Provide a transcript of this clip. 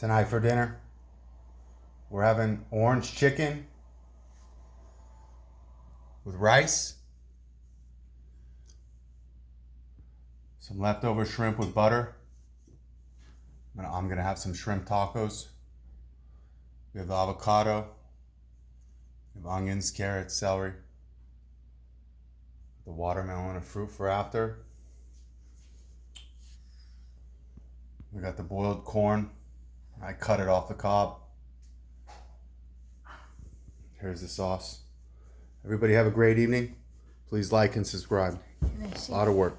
Tonight for dinner, we're having orange chicken with rice, some leftover shrimp with butter. I'm gonna have some shrimp tacos. We have avocado, we have onions, carrots, celery, the watermelon and fruit for after. We got the boiled corn. I cut it off the cob. Here's the sauce. Everybody have a great evening. Please like and subscribe. A lot of work.